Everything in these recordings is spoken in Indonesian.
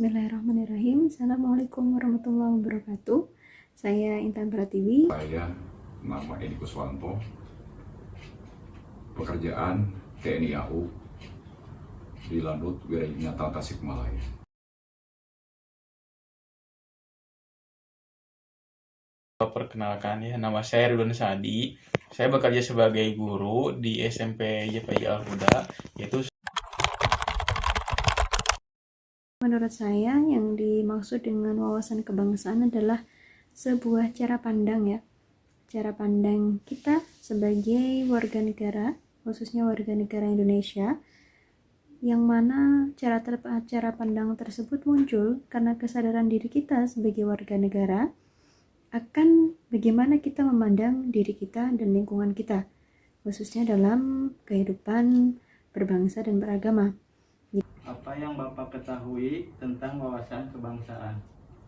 Bismillahirrahmanirrahim. Assalamualaikum warahmatullahi wabarakatuh. Saya Intan Pratiwi. Saya nama Edi Kuswanto, pekerjaan TNI AU di Lanut Wirayinata Tasikmalaya. Perkenalkan ya, nama saya Ridwan Sadi. Saya bekerja sebagai guru di SMP YPI Al-Huda, yaitu Menurut saya yang dimaksud dengan wawasan kebangsaan adalah sebuah cara pandang ya. Cara pandang kita sebagai warga negara, khususnya warga negara Indonesia, yang mana cara pandang tersebut muncul karena kesadaran diri kita sebagai warga negara akan bagaimana kita memandang diri kita dan lingkungan kita, khususnya dalam kehidupan berbangsa dan beragama. Apa yang Bapak ketahui tentang wawasan kebangsaan?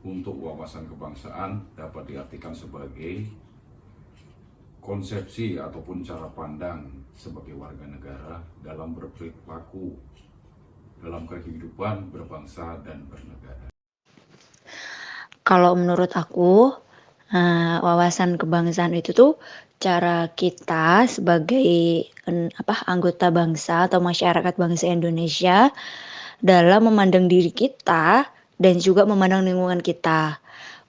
Untuk wawasan kebangsaan dapat diartikan sebagai konsepsi ataupun cara pandang sebagai warga negara dalam berperilaku dalam kehidupan berbangsa dan bernegara. Kalau menurut aku, wawasan kebangsaan itu tuh cara kita sebagai anggota bangsa atau masyarakat bangsa Indonesia dalam memandang diri kita dan juga memandang lingkungan kita.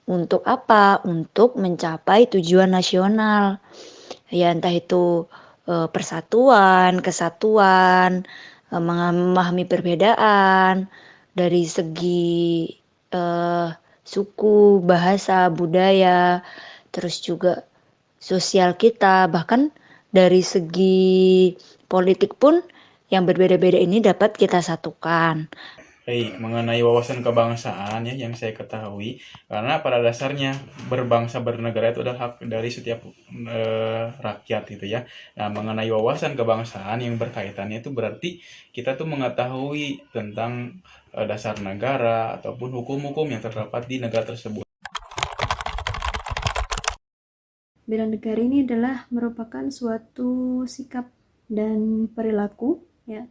Untuk apa? Untuk mencapai tujuan nasional. Ya entah itu persatuan, kesatuan, memahami perbedaan dari segi suku, bahasa, budaya, terus juga sosial kita, bahkan dari segi politik pun yang berbeda-beda ini dapat kita satukan. mengenai wawasan kebangsaan ya yang saya ketahui, karena pada dasarnya berbangsa bernegara itu adalah hak dari setiap rakyat gitu ya. Nah, mengenai wawasan kebangsaan yang berkaitannya itu berarti kita tuh mengetahui tentang dasar negara ataupun hukum-hukum yang terdapat di negara tersebut. Bela negara ini adalah merupakan suatu sikap dan perilaku ya,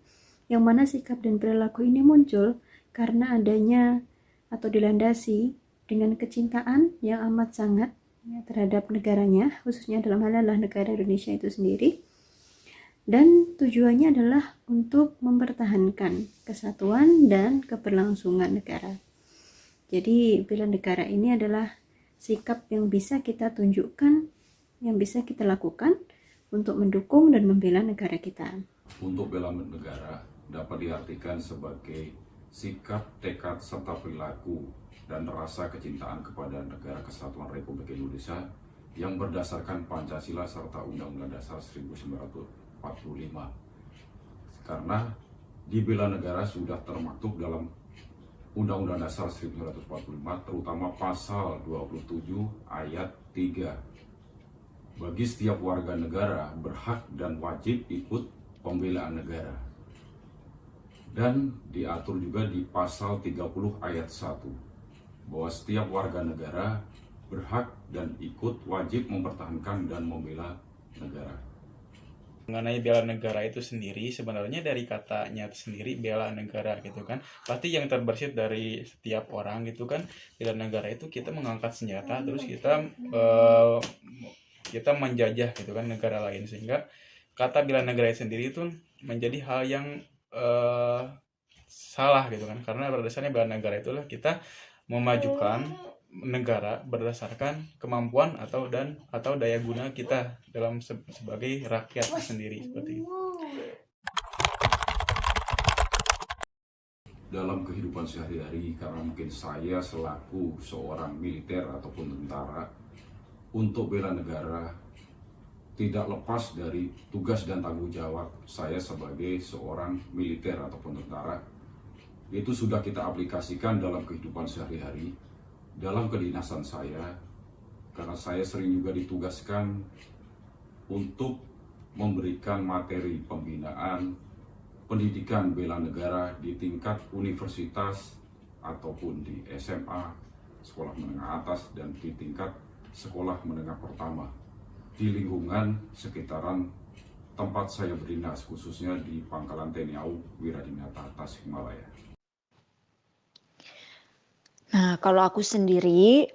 yang mana sikap dan perilaku ini muncul karena adanya atau dilandasi dengan kecintaan yang amat sangat ya, terhadap negaranya, khususnya dalam hal adalah negara Indonesia itu sendiri, dan tujuannya adalah untuk mempertahankan kesatuan dan keberlangsungan negara. Jadi bela negara ini adalah sikap yang bisa kita tunjukkan, yang bisa kita lakukan untuk mendukung dan membela negara kita. Untuk bela negara dapat diartikan sebagai sikap, tekad, serta perilaku dan rasa kecintaan kepada negara Kesatuan Republik Indonesia yang berdasarkan Pancasila serta Undang-Undang Dasar 1945. Karena di bela negara sudah termaktub dalam Undang-Undang Dasar 1945, terutama pasal 27 ayat 3. Bagi setiap warga negara berhak dan wajib ikut pembelaan negara. Dan diatur juga di pasal 30 ayat 1 bahwa setiap warga negara berhak dan ikut wajib mempertahankan dan membela negara. Mengenai bela negara itu sendiri, sebenarnya dari katanya sendiri bela negara gitu kan, pasti yang terbersit dari setiap orang gitu kan. Bela negara itu kita mengangkat senjata terus kita menjajah gitu kan negara lain, sehingga kata bela negara sendiri itu menjadi hal yang salah gitu kan, karena pada dasarnya bela negara itulah kita memajukan negara berdasarkan kemampuan atau daya guna kita dalam sebagai rakyat sendiri, seperti itu. Dalam kehidupan sehari-hari, karena mungkin saya selaku seorang militer ataupun tentara, untuk bela negara tidak lepas dari tugas dan tanggung jawab saya sebagai seorang militer ataupun tentara. Itu sudah kita aplikasikan dalam kehidupan sehari-hari, dalam kedinasan saya, karena saya sering juga ditugaskan untuk memberikan materi pembinaan pendidikan bela negara di tingkat universitas ataupun di SMA, sekolah menengah atas, dan di tingkat sekolah menengah pertama di lingkungan sekitaran tempat saya berdinas, khususnya di Pangkalan TNI AU Wirayinata Tasikmalaya. Nah, kalau aku sendiri,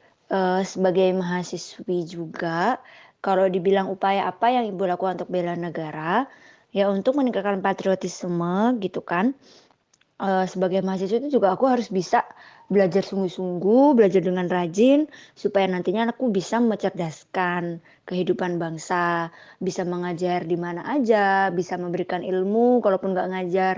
sebagai mahasiswi juga, kalau dibilang upaya apa yang Ibu lakukan untuk bela negara, ya untuk meningkatkan patriotisme gitu kan. Sebagai mahasiswa itu juga aku harus bisa belajar sungguh-sungguh, belajar dengan rajin, supaya nantinya aku bisa mencerdaskan kehidupan bangsa, bisa mengajar di mana aja, bisa memberikan ilmu kalaupun nggak ngajar.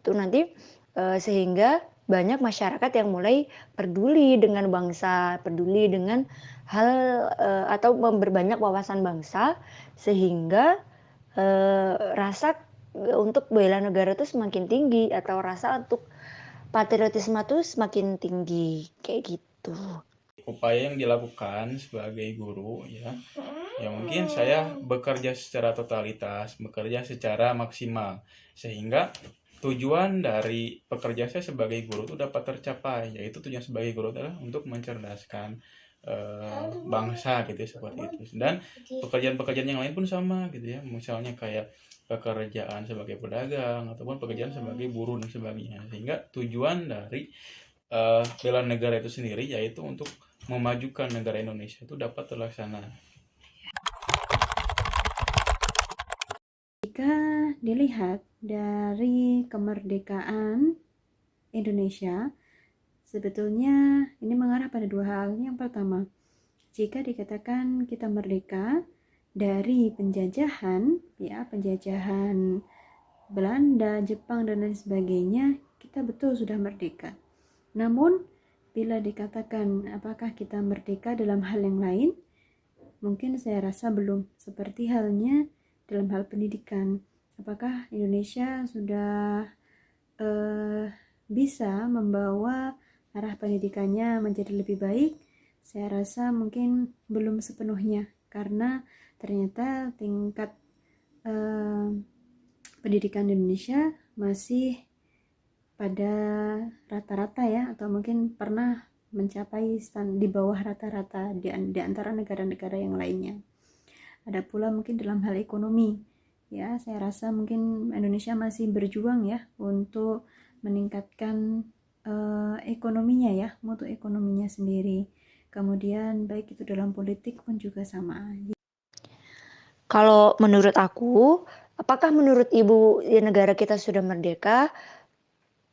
Itu nanti, sehingga banyak masyarakat yang mulai peduli dengan bangsa, peduli dengan hal, atau memperbanyak wawasan bangsa, sehingga rasa, untuk bela negara tuh semakin tinggi atau rasa untuk patriotisme tuh semakin tinggi, kayak gitu. Upaya yang dilakukan sebagai guru ya, ya mungkin saya bekerja secara totalitas, bekerja secara maksimal, sehingga tujuan dari pekerjaan saya sebagai guru itu dapat tercapai, yaitu tujuan sebagai guru adalah untuk mencerdaskan bangsa gitu ya, seperti itu. Dan pekerjaan-pekerjaan yang lain pun sama gitu ya, misalnya kayak pekerjaan sebagai pedagang ataupun pekerjaan sebagai buruh dan sebagainya, sehingga tujuan dari bela negara itu sendiri yaitu untuk memajukan negara Indonesia itu dapat terlaksana. Jika dilihat dari kemerdekaan Indonesia, sebetulnya ini mengarah pada dua hal. Yang pertama, jika dikatakan kita merdeka dari penjajahan, ya penjajahan Belanda, Jepang dan lain sebagainya, kita betul sudah merdeka. Namun bila dikatakan apakah kita merdeka dalam hal yang lain, mungkin saya rasa belum. Seperti halnya dalam hal pendidikan, apakah Indonesia sudah bisa membawa arah pendidikannya menjadi lebih baik? Saya rasa mungkin belum sepenuhnya, karena ternyata tingkat pendidikan di Indonesia masih pada rata-rata ya, atau mungkin pernah mencapai di bawah rata-rata di antara negara-negara yang lainnya. Ada pula mungkin dalam hal ekonomi, ya saya rasa mungkin Indonesia masih berjuang ya untuk meningkatkan ekonominya ya, mutu ekonominya sendiri. Kemudian baik itu dalam politik pun juga sama. Kalau menurut aku, apakah menurut Ibu ya negara kita sudah merdeka?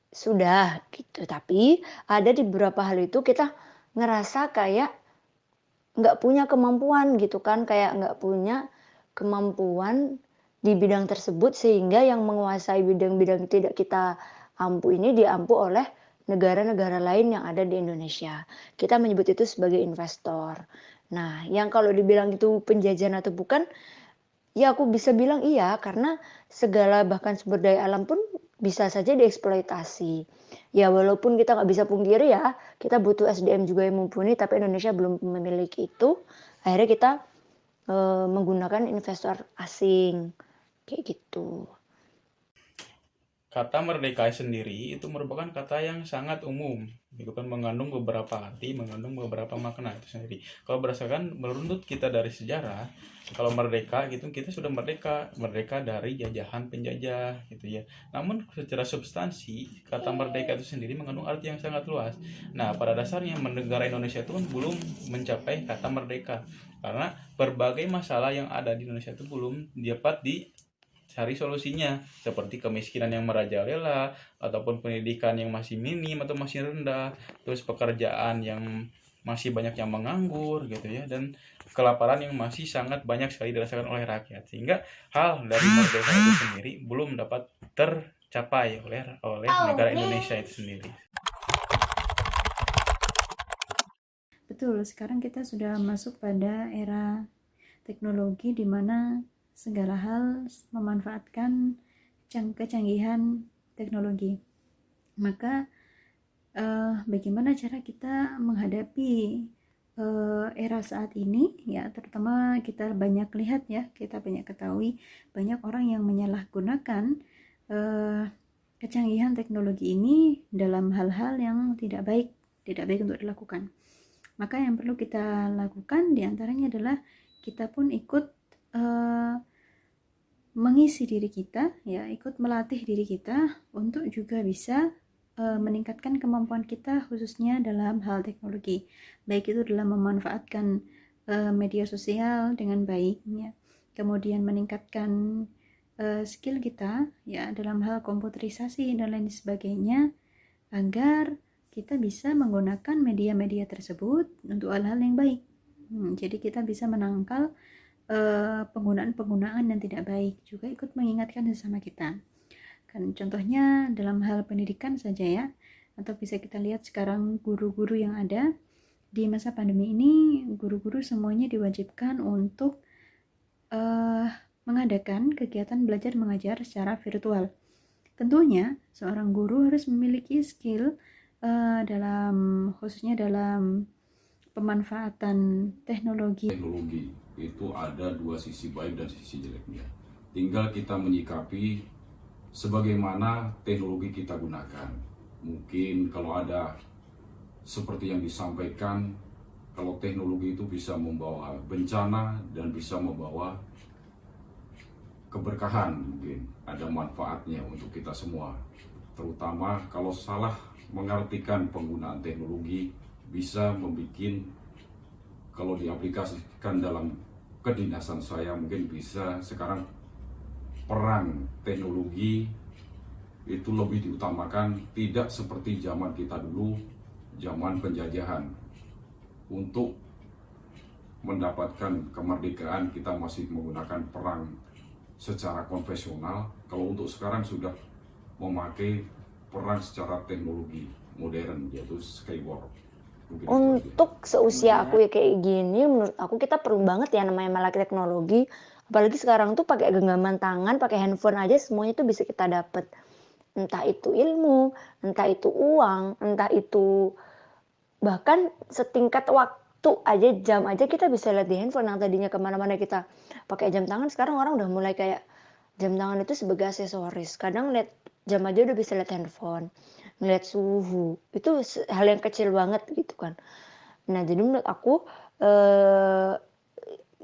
Sudah gitu, tapi ada di beberapa hal itu kita ngerasa kayak nggak punya kemampuan gitu kan, kayak nggak punya kemampuan di bidang tersebut sehingga yang menguasai bidang-bidang tidak kita ampu ini diampu oleh negara-negara lain yang ada di Indonesia. Kita menyebut itu sebagai investor. Nah, yang kalau dibilang itu penjajahan atau bukan, ya aku bisa bilang iya, karena segala bahkan sumber daya alam pun bisa saja dieksploitasi. Ya walaupun kita nggak bisa pungkiri ya, kita butuh SDM juga yang mumpuni, tapi Indonesia belum memiliki itu. Akhirnya kita menggunakan investor asing, kayak gitu. Kata merdeka sendiri itu merupakan kata yang sangat umum, itu kan mengandung beberapa arti, mengandung beberapa makna itu sendiri. Kalau berdasarkan menurut kita dari sejarah, kalau merdeka gitu kita sudah merdeka, merdeka dari jajahan penjajah gitu ya. Namun secara substansi kata merdeka itu sendiri mengandung arti yang sangat luas. Nah, pada dasarnya negara Indonesia itu kan belum mencapai kata merdeka karena berbagai masalah yang ada di Indonesia itu belum dapat cari solusinya, seperti kemiskinan yang merajalela ataupun pendidikan yang masih minim atau masih rendah, terus pekerjaan yang masih banyak yang menganggur gitu ya, dan kelaparan yang masih sangat banyak sekali dirasakan oleh rakyat, sehingga hal dari merdeka itu sendiri belum dapat tercapai oleh negara Indonesia itu sendiri. Betul, sekarang kita sudah masuk pada era teknologi di mana segala hal memanfaatkan kecanggihan teknologi. Maka bagaimana cara kita menghadapi era saat ini ya, terutama kita banyak lihat ya, kita banyak ketahui banyak orang yang menyalahgunakan kecanggihan teknologi ini dalam hal-hal yang tidak baik untuk dilakukan. Maka yang perlu kita lakukan diantaranya adalah kita pun ikut mengisi diri kita ya, ikut melatih diri kita untuk juga bisa meningkatkan kemampuan kita khususnya dalam hal teknologi, baik itu dalam memanfaatkan media sosial dengan baik ya, kemudian meningkatkan skill kita ya dalam hal komputerisasi dan lain sebagainya, agar kita bisa menggunakan media-media tersebut untuk hal-hal yang baik. Jadi kita bisa menangkal penggunaan-penggunaan yang tidak baik, juga ikut mengingatkan sesama kita. Kan contohnya dalam hal pendidikan saja ya, atau bisa kita lihat sekarang guru-guru yang ada di masa pandemi ini, guru-guru semuanya diwajibkan untuk mengadakan kegiatan belajar mengajar secara virtual. Tentunya seorang guru harus memiliki skill khususnya dalam pemanfaatan teknologi. Teknologi itu ada dua sisi baik dan sisi jeleknya. Tinggal kita menyikapi sebagaimana teknologi kita gunakan. Mungkin kalau ada seperti yang disampaikan, kalau teknologi itu bisa membawa bencana dan bisa membawa keberkahan, mungkin ada manfaatnya untuk kita semua. Terutama kalau salah mengartikan penggunaan teknologi, bisa membuat, kalau diaplikasikan dalam kedinasan saya, mungkin bisa sekarang perang teknologi itu lebih diutamakan, tidak seperti zaman kita dulu, zaman penjajahan. Untuk mendapatkan kemerdekaan kita masih menggunakan perang secara konvensional. Kalau untuk sekarang sudah memakai perang secara teknologi modern, yaitu skywar. Untuk seusia aku ya kayak gini, menurut aku kita perlu banget ya namanya melek teknologi. Apalagi sekarang tuh pakai genggaman tangan, pakai handphone aja semuanya tuh bisa kita dapet. Entah itu ilmu, entah itu uang, entah itu bahkan setingkat waktu aja, jam aja kita bisa lihat di handphone. Yang tadinya kemana-mana kita pakai jam tangan, sekarang orang udah mulai kayak jam tangan itu sebagai aksesoris. Kadang lihat jam aja udah bisa lihat handphone, ngeliat suhu, itu hal yang kecil banget gitu kan. Nah jadi menurut aku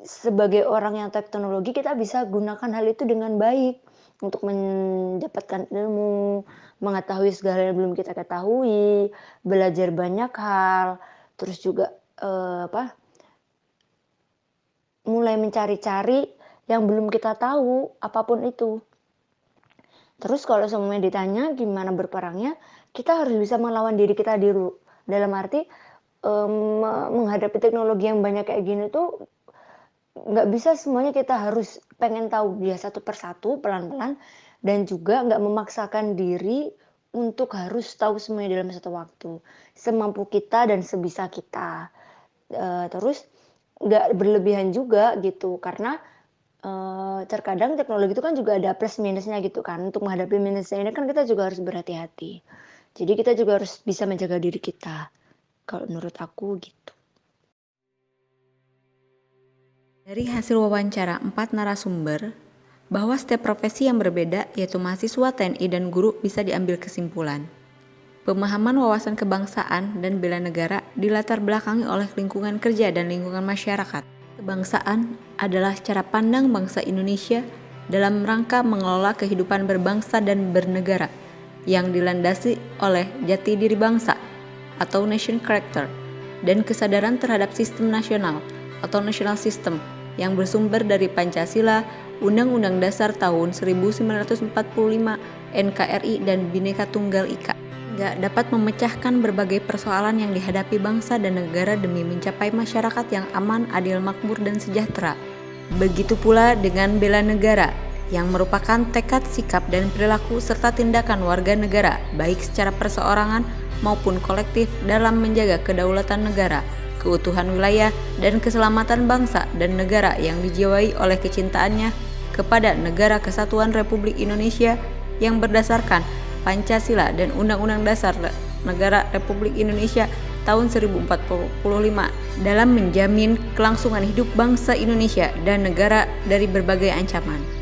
sebagai orang yang teknologi, kita bisa gunakan hal itu dengan baik untuk mendapatkan ilmu, mengetahui segala yang belum kita ketahui, belajar banyak hal, terus juga mulai mencari-cari yang belum kita tahu, apapun itu. Terus kalau semuanya ditanya gimana berperangnya, kita harus bisa melawan diri kita dulu. Dalam arti menghadapi teknologi yang banyak kayak gini tuh nggak bisa semuanya kita harus pengen tahu dia satu persatu, pelan-pelan, dan juga nggak memaksakan diri untuk harus tahu semuanya dalam satu waktu. Semampu kita dan sebisa kita. Terus nggak berlebihan juga gitu, karena terkadang teknologi itu kan juga ada plus minusnya gitu kan. Untuk menghadapi minusnya ini kan kita juga harus berhati-hati. Jadi kita juga harus bisa menjaga diri kita. Kalau menurut aku gitu. Dari hasil wawancara 4 narasumber, bahwa setiap profesi yang berbeda, yaitu mahasiswa, TNI, dan guru, bisa diambil kesimpulan. Pemahaman wawasan kebangsaan dan bela negara dilatar belakangi oleh lingkungan kerja dan lingkungan masyarakat. Kebangsaan adalah cara pandang bangsa Indonesia dalam rangka mengelola kehidupan berbangsa dan bernegara yang dilandasi oleh jati diri bangsa atau nation character dan kesadaran terhadap sistem nasional atau national system yang bersumber dari Pancasila, Undang-Undang Dasar tahun 1945, NKRI, dan Bhinneka Tunggal Ika. Nggak dapat memecahkan berbagai persoalan yang dihadapi bangsa dan negara demi mencapai masyarakat yang aman, adil, makmur, dan sejahtera. Begitu pula dengan bela negara, yang merupakan tekad, sikap, dan perilaku serta tindakan warga negara, baik secara perseorangan maupun kolektif dalam menjaga kedaulatan negara, keutuhan wilayah, dan keselamatan bangsa dan negara yang dijiwai oleh kecintaannya kepada Negara Kesatuan Republik Indonesia yang berdasarkan Pancasila dan Undang-Undang Dasar Negara Republik Indonesia tahun 1045 dalam menjamin kelangsungan hidup bangsa Indonesia dan negara dari berbagai ancaman.